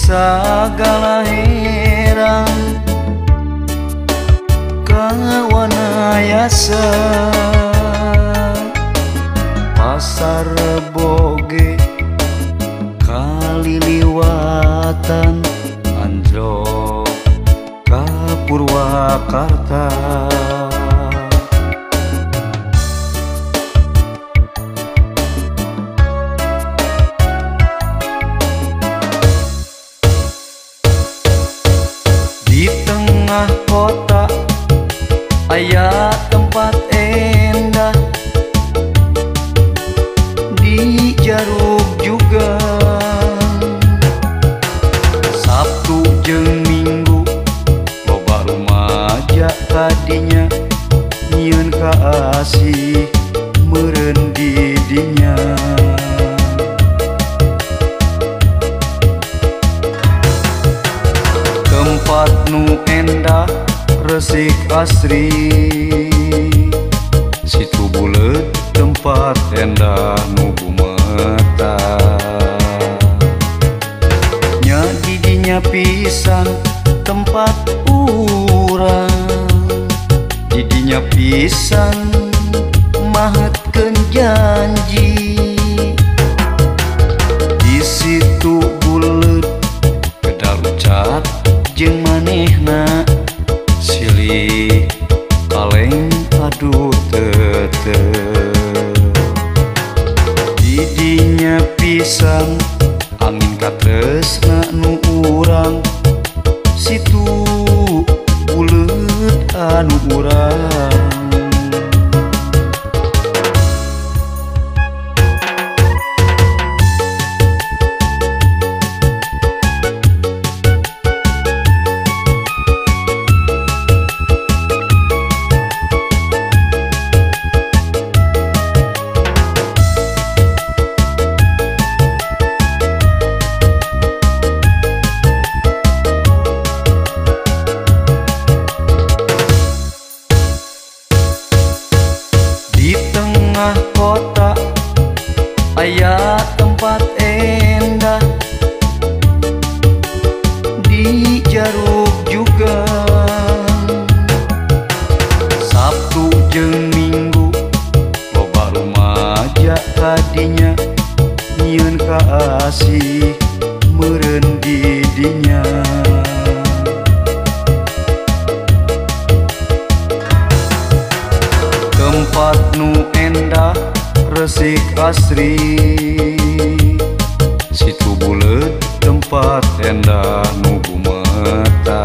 sagala heran kawanayasa pasar boge kaliliwatan anjlok ka Purwakarta. Di tengah kota aya tempat endah, di Jarug juga Sabtu jeung Minggu loba rumaja kadinya nyieun kaasih meureun di dinya. Tempat nu endah resik asri, situ buleut tempat endah nu gumeta. Nya di dinya pisan tempat urang, di dinya pisan mahetkeun janji. Di situ buleut kedal ucat jeung manehna silih kaleng adu tete. Di dinya pisan angin katresna nu urang, situ buleut anu urang. Kota aya tempat endah, di Jarug juga Sabtu jeung Minggu loba rumaja kadinya nyieun kaasih meureun di dinya. Tempat nu endah resik asri, situ buleut tempat endah nu gumeta.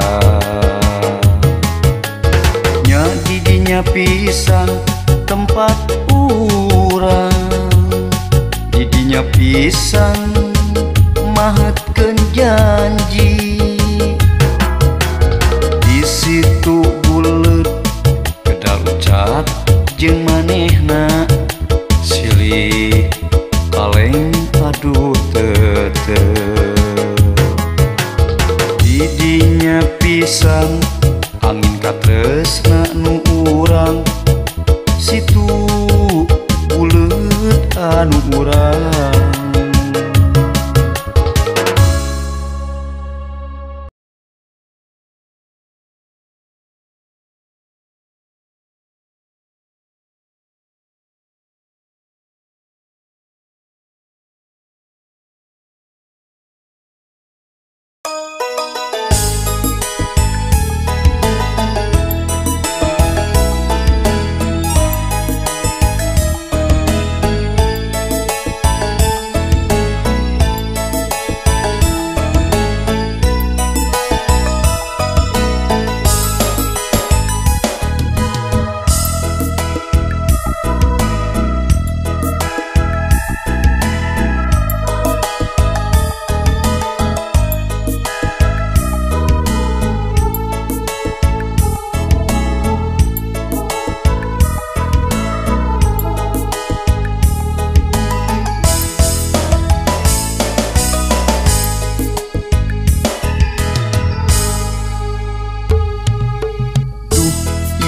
Nya di dinya pisan tempat urang, di dinya pisan mahetkeun janji. Di situ buleut kedal ucat jeung manehna silih kaleng adu tete. Di dinya pisan angin katresna nu urang, situ buleut anu urang.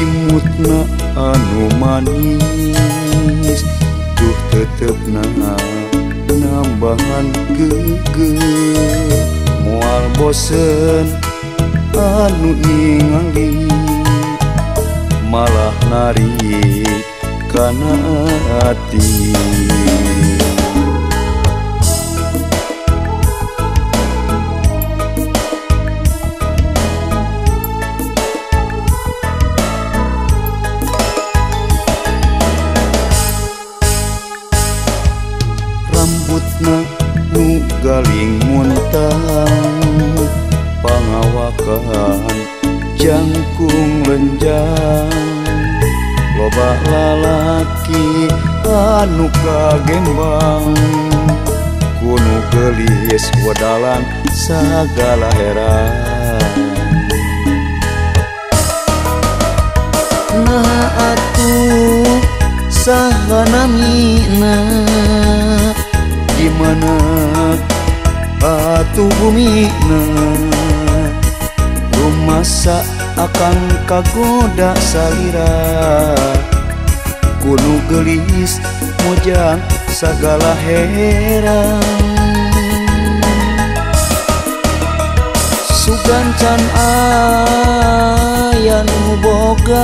Imutna anu manis, duh tetepna nambahan geger. moal bosen anu ningali malah narik kana hati. Rambutna nu galing muntang, pangawakan jangkung lenjang, loba lalaki anu kagembang, kuno gelis wadalan sagala heran. Nah atuh saha namina, dimana atuh bumina, rumasa akan kagoda salira, kuno gelis mojang sagala heran. Sugan can aya nu boga,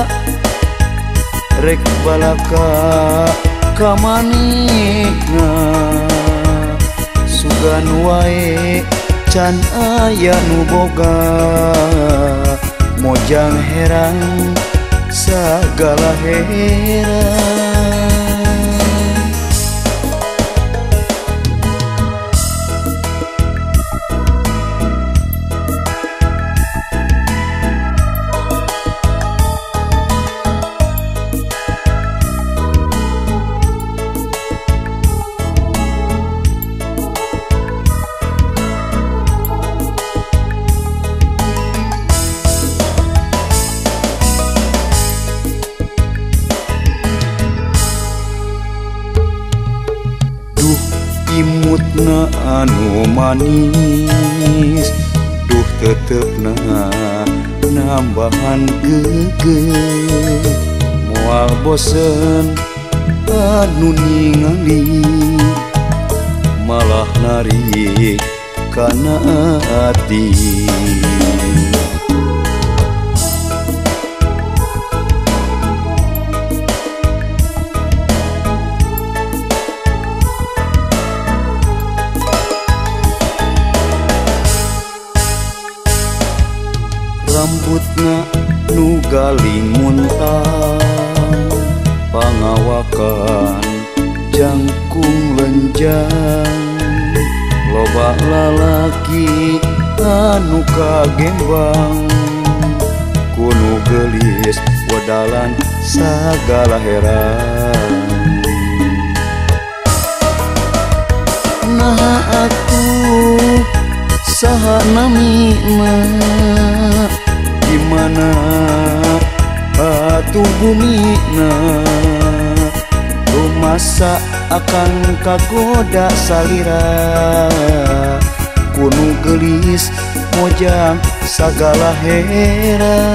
rek balaka kamanehna, sugan wae can aya nu boga, mojang heran sagala heran. Imutna anu manis, duh tetepna nambahan geger, moal bosen anu ningali malah narik kana hati. Rambutna nu galing muntang, pangawakan jangkung lenjang, loba lalaki anu kagembang, kuno gelis wadalan sagala heran. Nah atuh saha namina, dimana atuh bumina, rumasa akan kagoda salira, kuno gelis mojang sagala heran.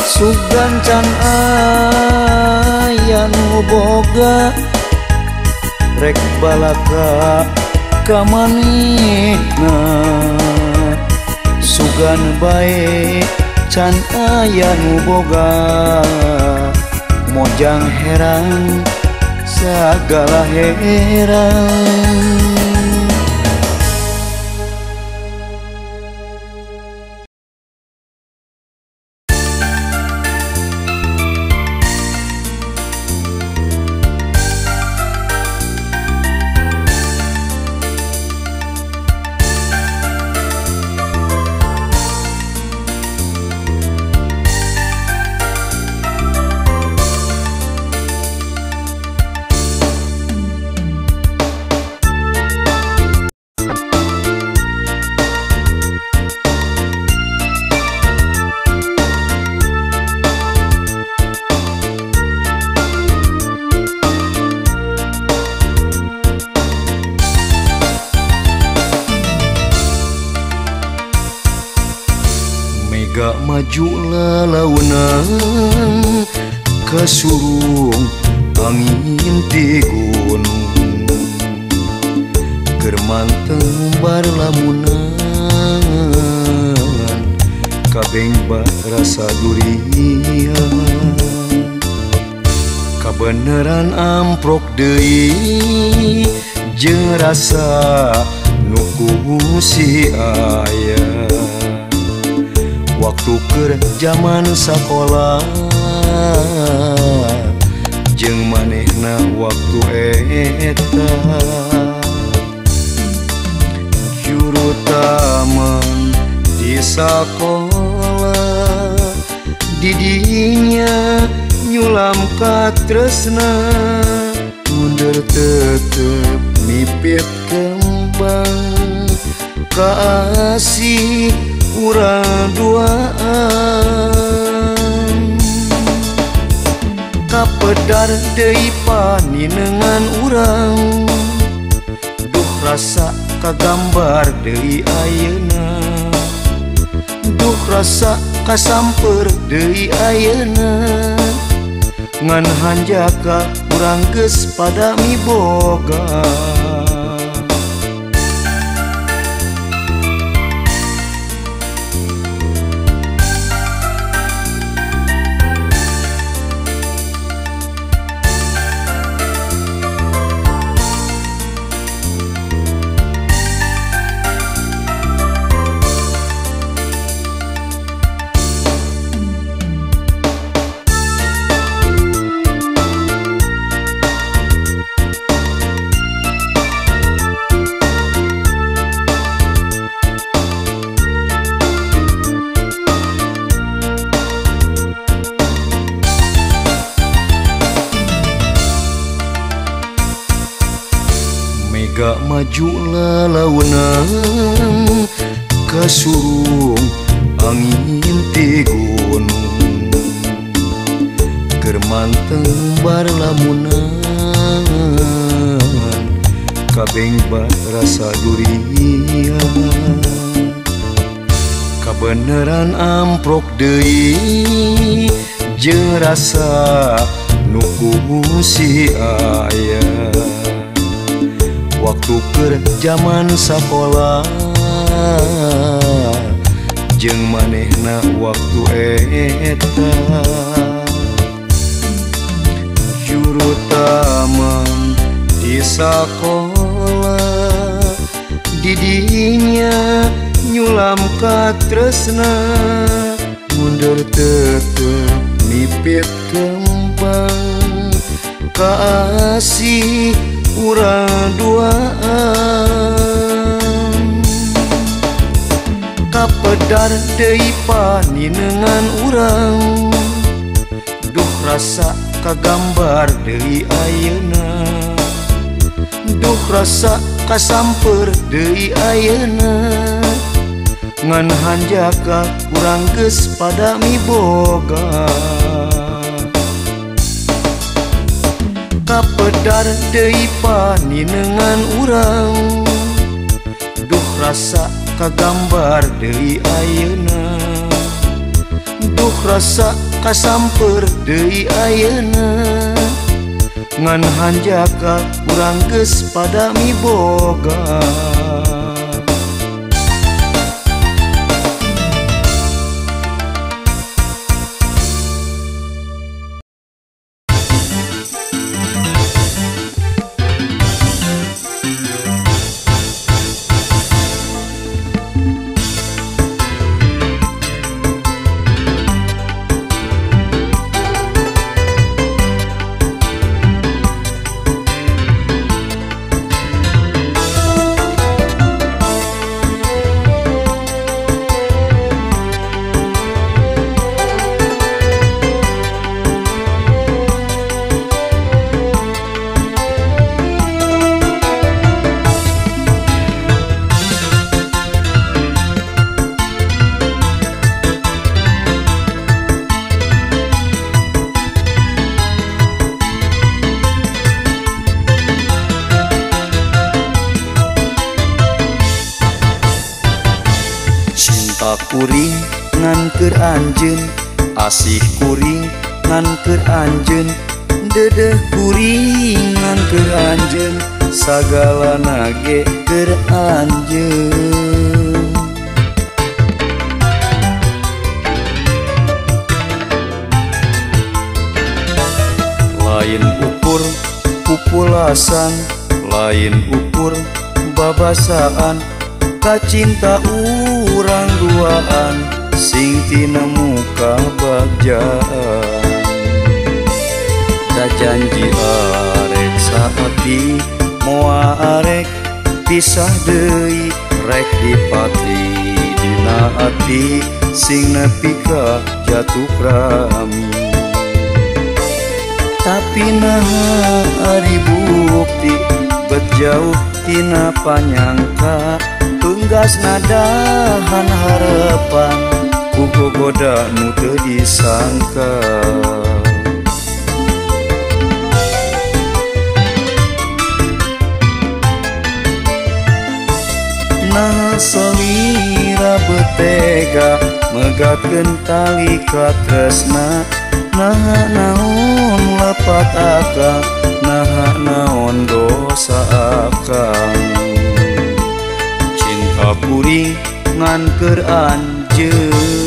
Sugan can aya nu boga, rek balaka kamanehna, sugan bae can aya nu boga, mojang heran sagala heran. Mega maju lalaunan kasurung angin di gunung, keur manteng bar lamunan kabeng bat rasa durian kabeneran amprok deui jeung rasa nu si aya waktu keur zaman sakola jeung manehna waktu eta juru taman di sakola didinya nyulam ka tresna mundur tetep mipit kembang kasih urang duaan kapedar deui paninengan urang duh rasa kagambar deui ayeuna duh rasa kasamper deui ayeuna ngan hanjaka urang geus pada miboga gak maju lalaunan kasurung angin ti gunung keur manteng bar lamunan kabeng bat rasa durian kabeneran amprok deui jeung rasa nu si aya waktu keur zaman sakola jeung manehna waktu eta juru taman di sakola didinya nyulam ka tresna mundur tetep mipit kembang kasih urang duaan kapedar deui paninengan urang duh rasa kagambar deui ayeuna duh rasa kasamper deui ayeuna ngan hanjaka urang geus pada miboga kapedar deui paninengan urang duh rasa kagambar deui ayeuna duh rasa kasamper deui ayeuna ngan hanjaka urang geus pada miboga kuring ngan keur anjeun asih kuring ngan keur anjeun dedeh kuring ngan keur anjeun sagala nage keur anjeun. Lain ukur pupulasan, lain ukur babasaan, kacinta urang duaan sing tina muka bagjaan. Da janji arek saati moal arek pisah deui rek dipatri dina ati sing nepi ka jatuh rami. Tapi naha ari bukti bet jauh tina panyangka, tunggas nadahan harapan ku gogoda nu teu disangka. Nah salira betega megatkeun tali ka tresna, nah naon lepat akang, nah naon dosa akang. Cinta kuring ngan keur anjeun.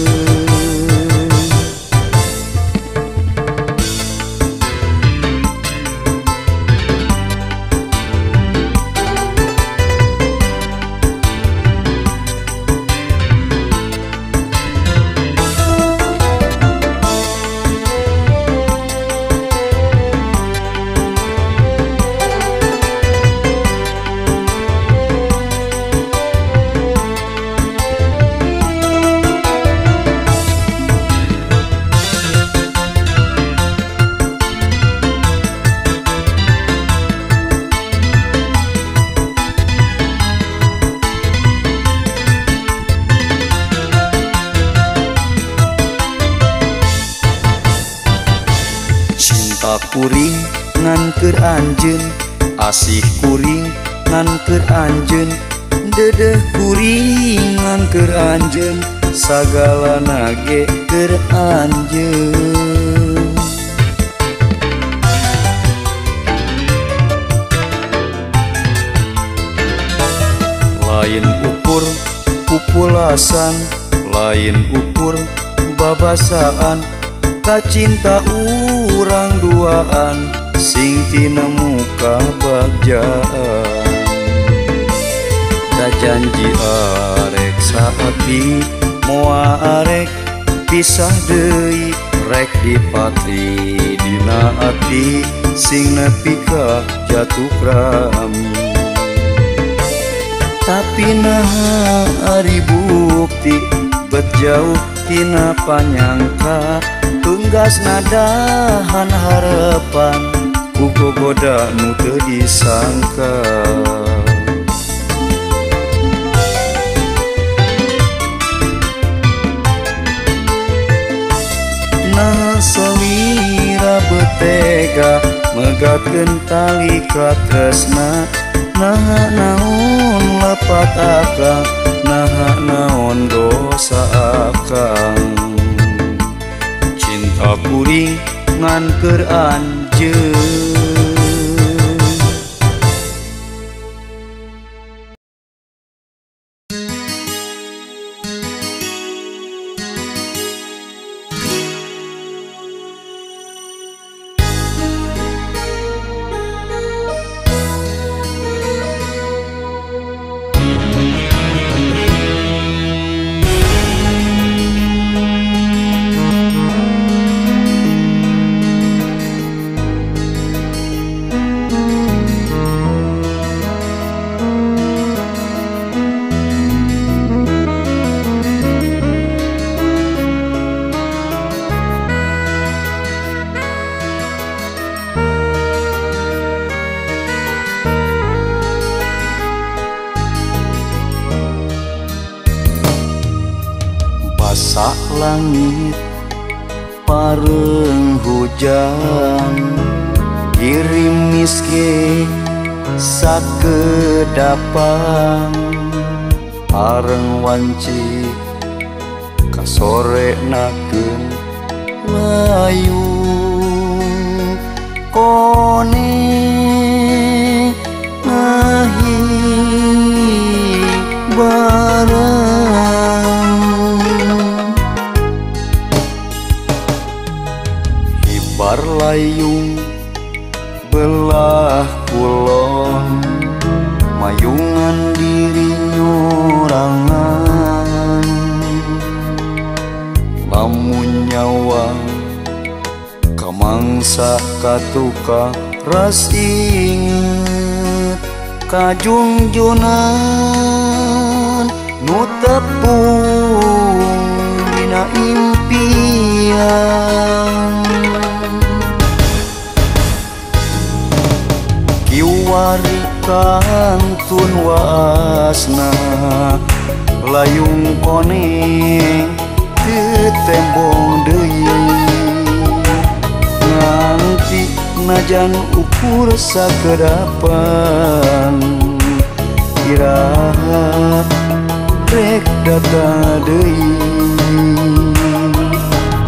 Kuring ngan keur anjeun, asih kuring ngan keur anjeun, dedeh kuring ngan keur anjeun, sagala nage keur anjeun. Lain ukur pupulasan, lain ukur babasaan, kacinta urang duaan sing tina muka bagjaan. Da janji arek saati moal arek pisah deui rek dipatri dina ati sing nepi ka jatuh rami. Tapi naha ari bukti bet jauh tina panyangka, tunggas nadahan harapan ku gogoda nu teu disangka. Nah salira betega megatkeun tali ka tresna, nah naon lepat akang, nah naon dosa akang. Cinta kuring ngan keur anjeun. Sak langit pareng hujan, girimis ge sakedapan, areng wanci kasore nakeun layu kone layung belah kulon mayungan diri nyorangan lamun nyawa kamangsa katuka ras inget kajungjunan nu tepung dina impian kiwari kantun wasna layung koneng teu tembong deui nganti najan ukur sakedapan iraha rek data deui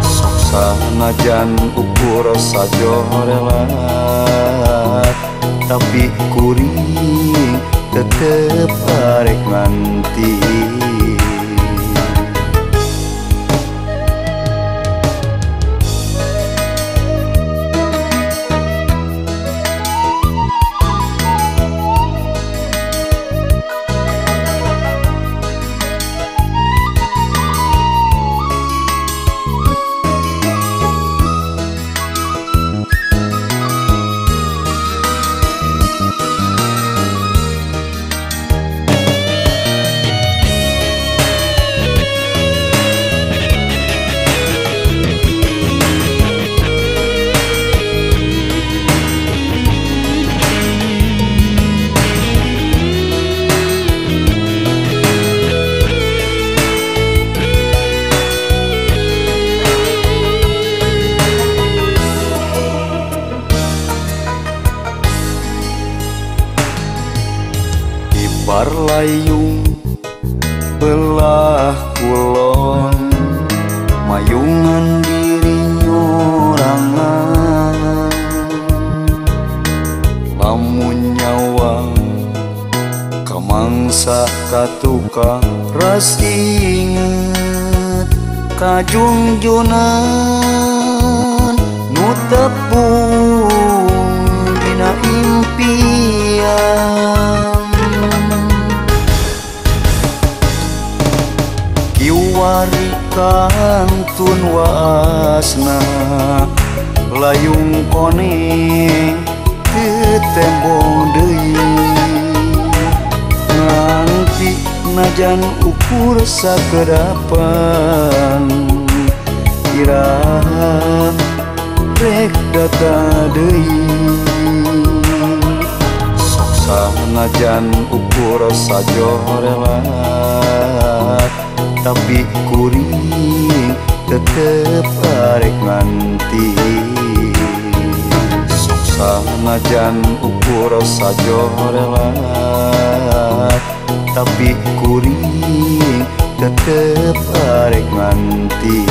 sok sanajan ukur sajorelat tapi kuring tetep arek nganti bar layung belah kulon mayungan diri nyorangan lamun nyawa kamangsa katuka ras inget kajungjunan nu tepung dina impian kiwari kantun wasna layung koneng teu tembong deui nganti najan ukur sakedapan iraha rek data deui sok sanajan ukur sajorelat tapi kuring tetep arek nganti sok sanajan ukur sajorelat tapi kuring tetep arek nganti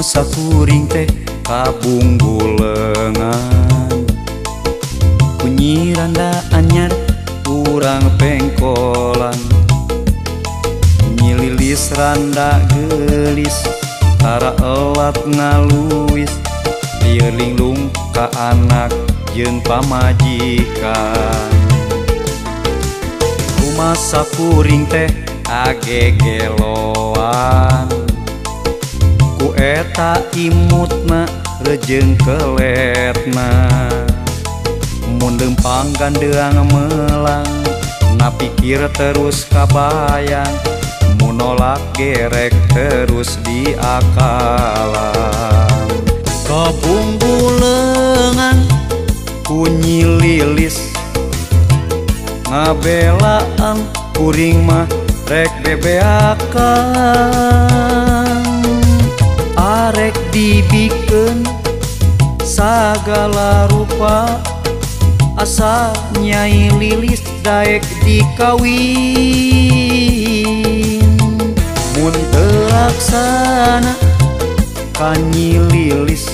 sakuring teh kabunggulengan kunyi randa anyar urang pengkolan nyililis randa gelis tara elat ngaluis ieu linglung ka anak jeung pamajikan rumah sakuring teh agegeloan ku eta imutna rejeng keletna mun lempang gandeang melang napikir terus kabayang mun nolak gerek terus diakalan Kabunggulengan kunyi lilis ngabelaan kuring mah rek bebeakan arek dibikeun sagala rupa asa Nyai Lilis daek dikawin mun teu laksana ka Nyi Lilis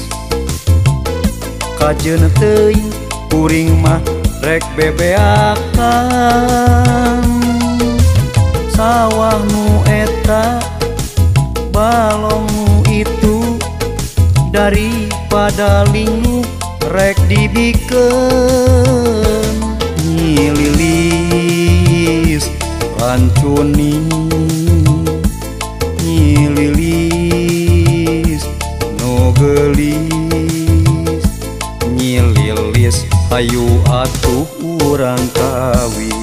kajeun teuing kuring mah rek bebeakan sawah nu eta balong nu itu daripada lingu rek dibikeun Nyi Lilis rancuni Nyi Lilis no gelis Nyi Lilis hayu atuh urang kawin.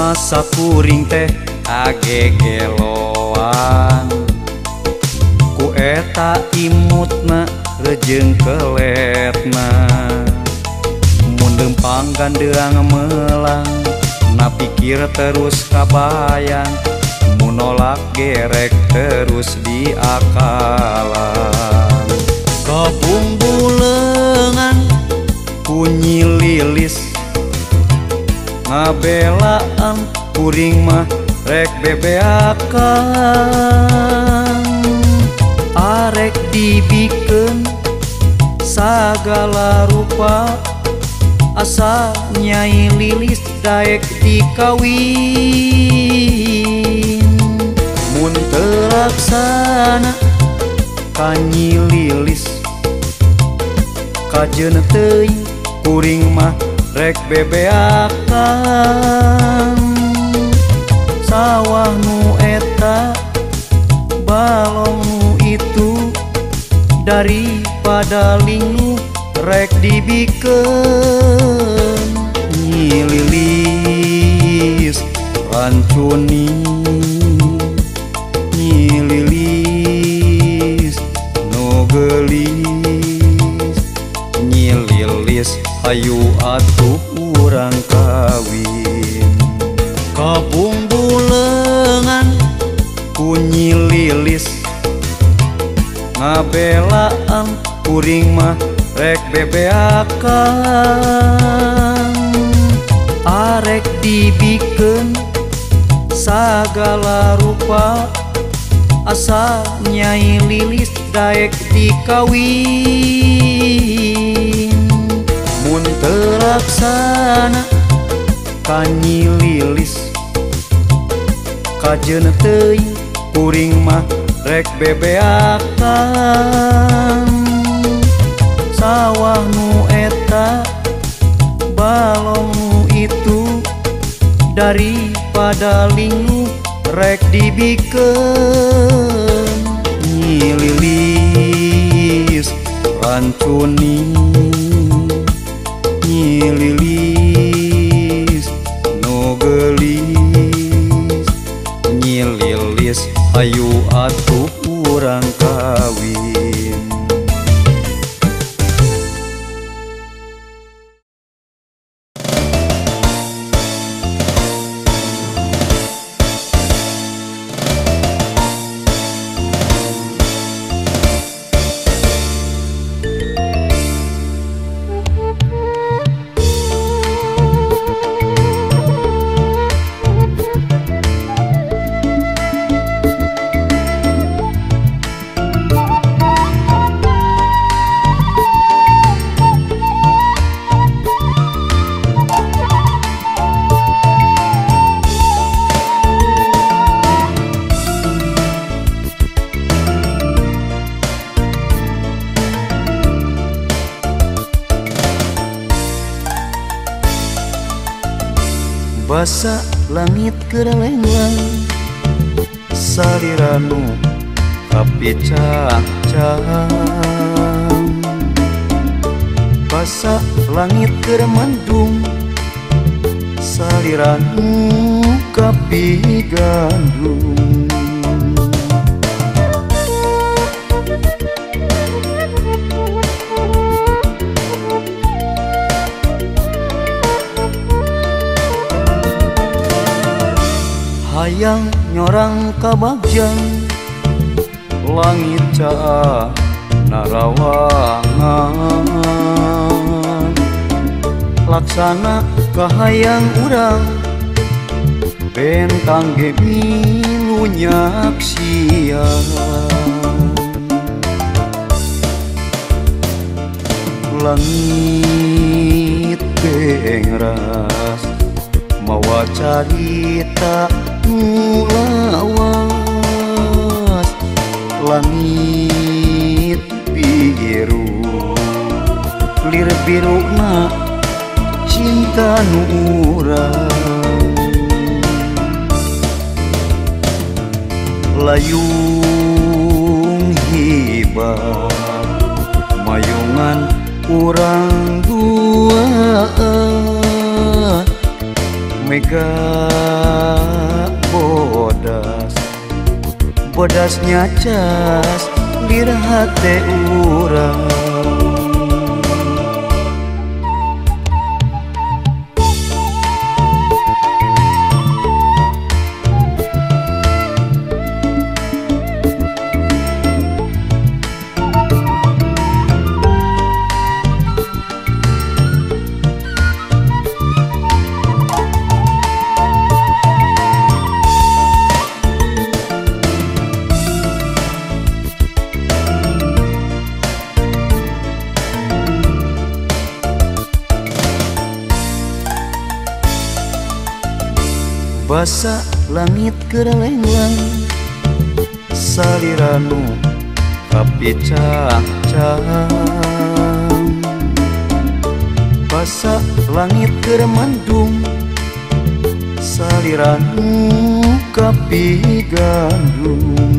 Masa kuring teh agegeloan ku eta imutna rejeung keletna mun lempang gandeang melang na pikir terus kabayang mun nolak gerek terus diakalan kabunggulengan kunyi lilis ngabelaan kuring mah rek bebeakan arek dibikeun sagala rupa asa Nyai Lilis daek dikawin mun teu laksana ka Nyi Lilis kajeun teuing kuring mah rek bebeakan sawah nu eta balong nu itu daripada lingu rek dibikeun Nyi Lilis rancuni Nyi Lilis no gelis Nyi Lilis hayu atuh urang kawin kabunggulengan kunyi lilis ngabelaan kuring mah rek bebeakan arek dibikeun sagala rupa asa Nyai Lilis daek dikawin mun teu laksana ka Nyi Lilis kajeun teuing kuring mah rek bebeakan sawah nu eta balong nu itu daripada lingu rek dibikeun Nyi Lilis rancuni Nyi Lilis no gelis Nyi Lilis hayu atuh urang kawin. basa langit keur lenglang saliranu kapicang-cang basa langit keur mendung saliranu kapigandung hayang nyorang kabagjang langit caa narawangan laksana kahayang urang bentang ge milu nyaksian langit pengras mawa carita lawas langit biru lir biruna cinta nu urang layung hibat mayungan urang dua mega bodas nyacas lir hate urang basa langit keur lenglang saliranu kapicang-cang basa langit keur mendung saliranu kapigandung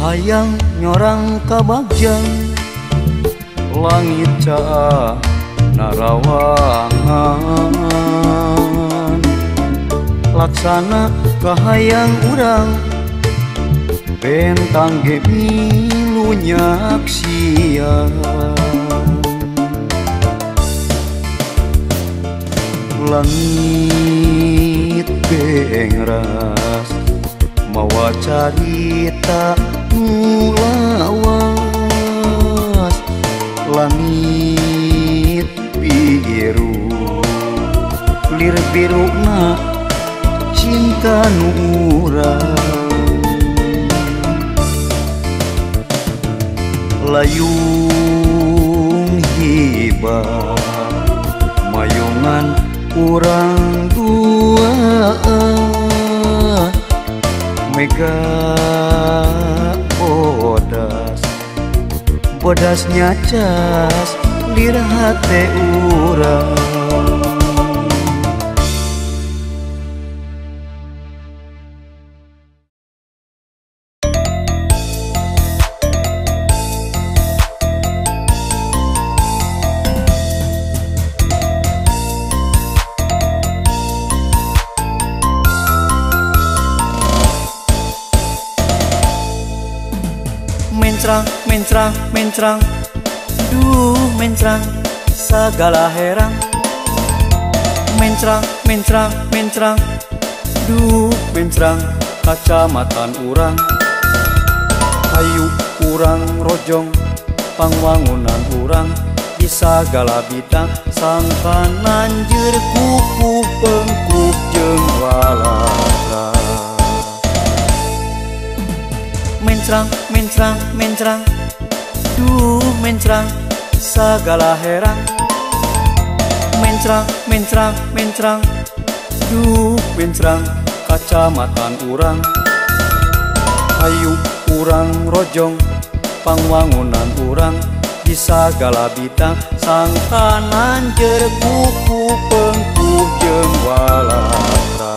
hayang nyorang kabagjang langit caa narawangan laksana kahayang urang bentang ge milu nyaksian langit pengras mawa carita lawas langit biru lir biruna cinta nu urang layung hibat mayungan urang dua mega bodas nyacas lir hate urang mencrang, mencrang, duh mencrang, segala herang. Mencrang, mencrang, mencrang, duh mencrang, kacamatan urang. Ayu urang rojong, pangwangunan urang, di sagala bidang, sangkan anjir kuku pengkuk jeung walatra. Mencrang, mencrang, mencrang, duh mencrang, segala herang. Mencrang, mencrang, mencrang, duh mencrang, Kacamatan urang ayu urang rojong pangwangunan urang di sagala bidang sangkanan jer kuku pengkuh jeung walatra.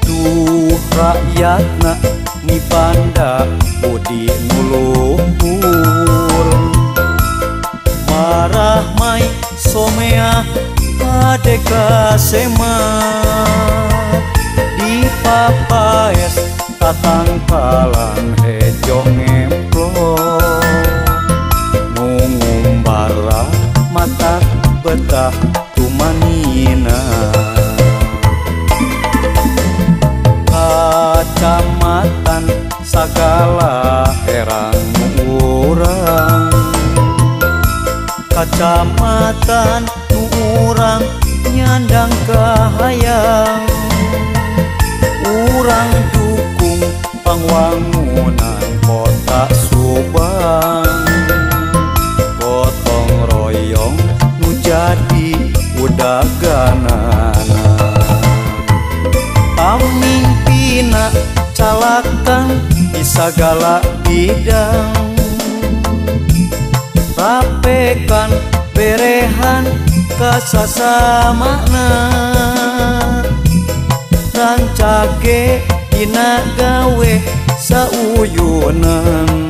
Duh rakyatna mipanda budi nuluhur marah mai somea adeka sema di papaes tatangkalan hejo ngemplong ngungumbara mata betah tumanina. Kacamatan sagala herang urang kacamatan urang nyandang kahayang urang dukung pangwangunan kota Subang gotong royong nu jadi udaganana pamimpina calakan di sagala bidang rapekan berehan kasasamana rancage dina gawe sauyunan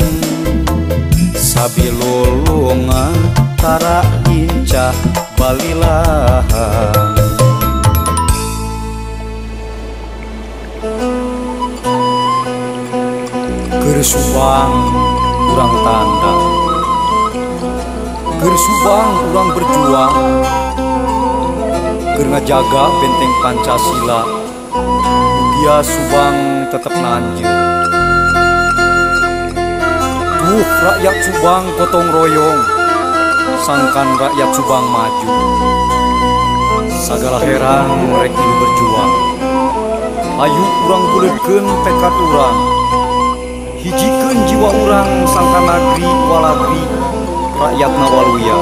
sabilulungan tara incah balilahan. Keur Subang urang tanda keur Subang urang berjuang keur ngajaga benteng Pancasila dia Subang tetap nanjeur. Tuh rakyat Subang gotong royong sangkan rakyat Subang maju sagala heran mereka berjuang ayu urang buleutkeun tekad urang hijikeun jiwa urang sangkan negeri walagri rakyatna waluya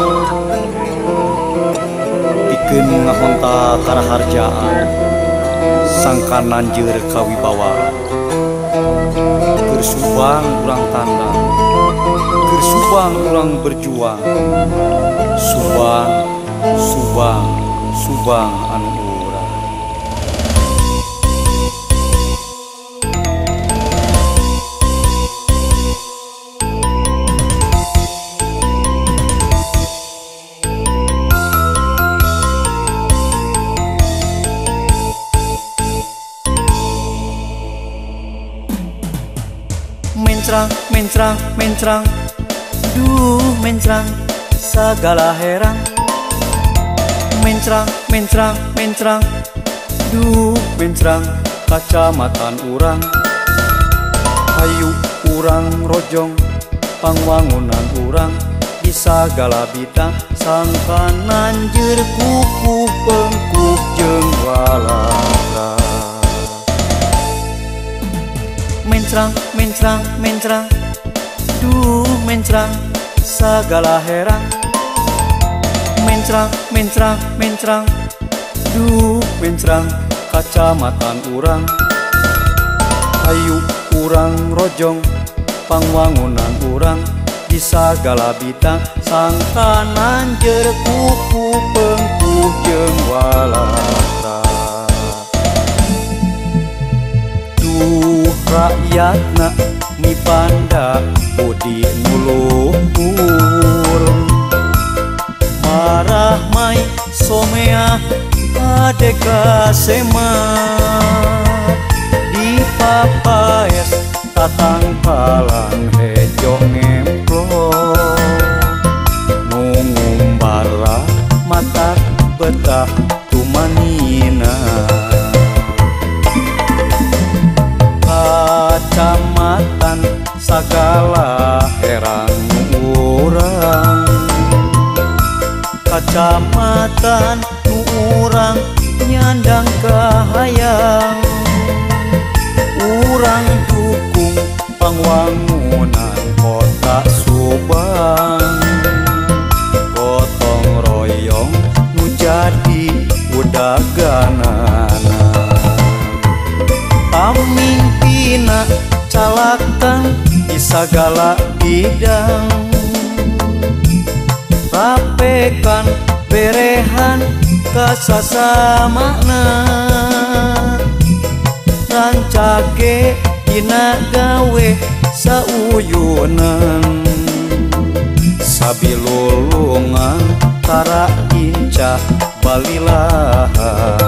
pikeun ngahonta karaharjaan sangkan nanjeur kawibawa. Keur Subang urang tanda keur Subang urang berjuang Subang Subang Subang anu urang. Mencrang, mencrang, mencrang, duh mencrang, sagala herang. Mencrang, mencrang, mencrang, duh mencrang, kacamatan urang. Ayu urang rojong, pangwangunan urang, di sagala bidang, sangkanan jer kuku pengkuh jeung walatra. Mencrang, mencrang, mencrang, duh mencrang, sagala herang. Mencrang, mencrang, mencrang, duh mencrang, kacamatan urang. Ayu urang rojong, pangwangunan urang, di sagala bidang, sangkanan jer kuku pengkuh jeung walatra. Duh rakyatna mipanda budi nuluhur marah mai somea adeka sema di papaes tatangkalan hejo ngemplong ngungumbara mata betah tumanina. Kacamatan sagala herang urang kacamatan urang nyandang kahayang urang dukung pangwangunan kota Subang gotong royong nu jadi udagana. calakan di sagala bidang. Rapekan berehan kasasamana, rancage dina gawe sauyunan. Sabilulungan tara incah balilahan.